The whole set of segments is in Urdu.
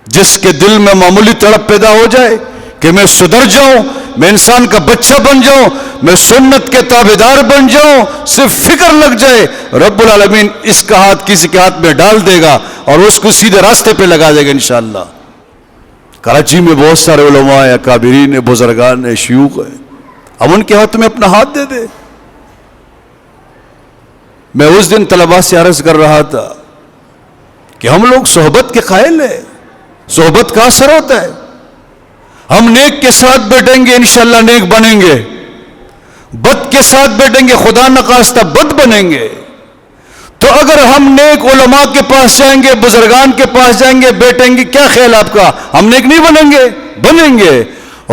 جس کے دل میں معمولی تڑپ پیدا ہو جائے کہ میں سدھر جاؤں، میں انسان کا بچہ بن جاؤں، میں سنت کے تابعدار بن جاؤں، صرف فکر لگ جائے، رب العالمین اس کا ہاتھ کسی کے ہاتھ میں ڈال دے گا اور اس کو سیدھے راستے پہ لگا دے گا انشاءاللہ۔ کراچی میں بہت سارے علماء ہیں، اکابرین ہیں، بزرگان ہیں، شیوخ ہیں، اب ان کے ہاتھ میں اپنا ہاتھ دے دے۔ میں اس دن طلباء سے عرض کر رہا تھا کہ ہم لوگ صحبت کے قائل ہیں، صحبت کا اثر ہوتا ہے، ہم نیک کے ساتھ بیٹھیں گے انشاءاللہ نیک بنیں گے، بد کے ساتھ بیٹھیں گے خدا نخواستہ بد بنیں گے۔ تو اگر ہم نیک علماء کے پاس جائیں گے، بزرگان کے پاس جائیں گے، بیٹھیں گے، کیا خیال آپ کا ہم نیک نہیں بنیں گے؟ بنیں گے۔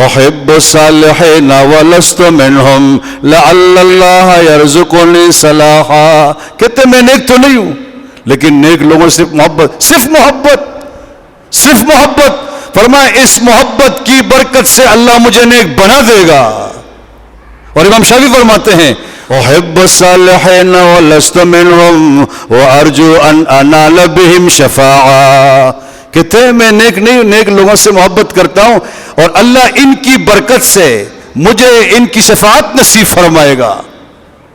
احب الصالحین ولست منہم لعل اللہ یرزقنی صلاحا، کہتے میں نیک تو نہیں ہوں لیکن نیک لوگوں سے صرف محبت فرمایا اس محبت کی برکت سے اللہ مجھے نیک بنا دے گا۔ اور امام شافعی فرماتے ہیں احب الصالحین ولست منہم وارجو ان انال بہم شفاعہ، کہتے ہیں میں نیک نہیں ہوں، نیک لوگوں سے محبت کرتا ہوں اور اللہ ان کی برکت سے مجھے ان کی شفاعت نصیب فرمائے گا،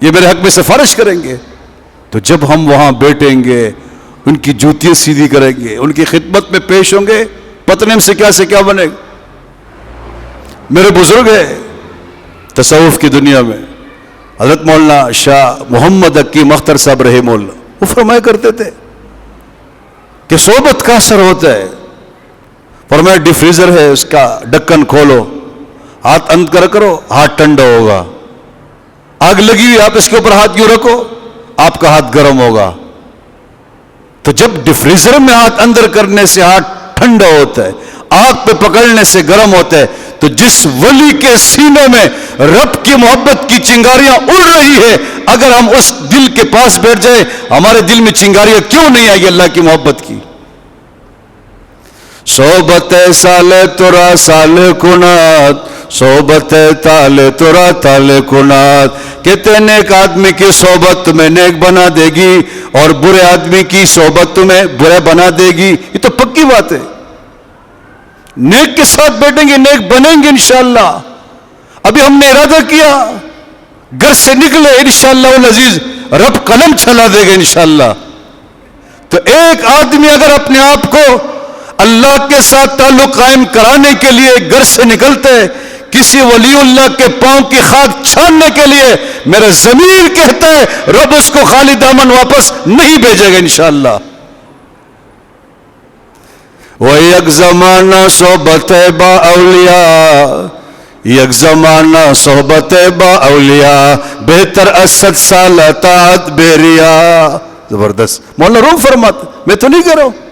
یہ میرے حق میں سفارش کریں گے۔ تو جب ہم وہاں بیٹھیں گے، ان کی جوتیاں سیدھی کریں گے، ان کی خدمت میں پیش ہوں گے، پتہ نہیں ہم سے کیا بنے گا۔ میرے بزرگ ہیں تصوف کی دنیا میں، حضرت مولانا شاہ محمد حکیم اختر صاحب رحمہ اللہ، وہ فرمایا کرتے تھے کہ صحبت کا اثر ہوتا ہے۔ فرمایا ڈیفریزر ہے، اس کا ڈکن کھولو، ہاتھ اند کرو، ہاتھ ٹھنڈا ہوگا۔ آگ لگی ہوئی، آپ اس کے اوپر ہاتھ کیوں رکھو، آپ کا ہاتھ گرم ہوگا۔ تو جب ڈیفریزر میں ہاتھ اندر کرنے سے ہاتھ ٹھنڈا ہوتا ہے، آگ پہ پکڑنے سے گرم ہوتا ہے، تو جس ولی کے سینے میں رب کی محبت کی چنگاریاں اڑ رہی ہے، اگر ہم اس دل کے پاس بیٹھ جائیں، ہمارے دل میں چنگاریاں کیوں نہیں آئی اللہ کی محبت کی؟ صحبت سالے ترا سالے کنات، صحبت تالے ترا تالے کنات، کہتے نیک آدمی کی صحبت تمہیں نیک بنا دے گی اور برے آدمی کی صحبت تمہیں برے بنا دے گی، یہ تو پکی بات ہے۔ نیک کے ساتھ بیٹھیں گے، نیک بنیں گے انشاءاللہ۔ ابھی ہم نے ارادہ کیا، گھر سے نکلے انشاءاللہ العزیز رب قلم چلا دے گا انشاءاللہ۔ تو ایک آدمی اگر اپنے آپ کو اللہ کے ساتھ تعلق قائم کرانے کے لیے گھر سے نکلتے کسی ولی اللہ کے پاؤں کی خاک چھاننے کے لیے، میرا ضمیر کہتا ہے رب اس کو خالی دامن واپس نہیں بھیجے گا انشاءاللہ۔ وَيَک زمانہ صحبت با اولیاء، یک زمانہ صحبت با اولیاء، بہتر اسد سال اطاعت بیریا۔ زبردست مولانا روم فرماتے، میں تو نہیں کہہ رہا ہوں،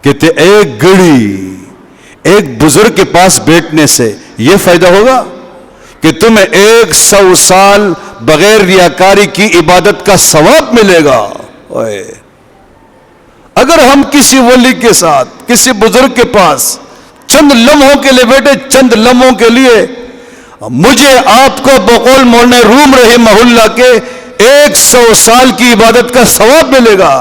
کہتے ایک گھڑی ایک بزرگ کے پاس بیٹھنے سے یہ فائدہ ہوگا کہ تمہیں 100 سال بغیر ریاکاری کی عبادت کا ثواب ملے گا۔ اگر ہم کسی ولی کے ساتھ کسی بزرگ کے پاس چند لمحوں کے لیے بیٹھے، چند لمحوں کے لیے، مجھے آپ کو بقول مولانا روم رحمہ اللہ کے 100 سال کی عبادت کا ثواب ملے گا۔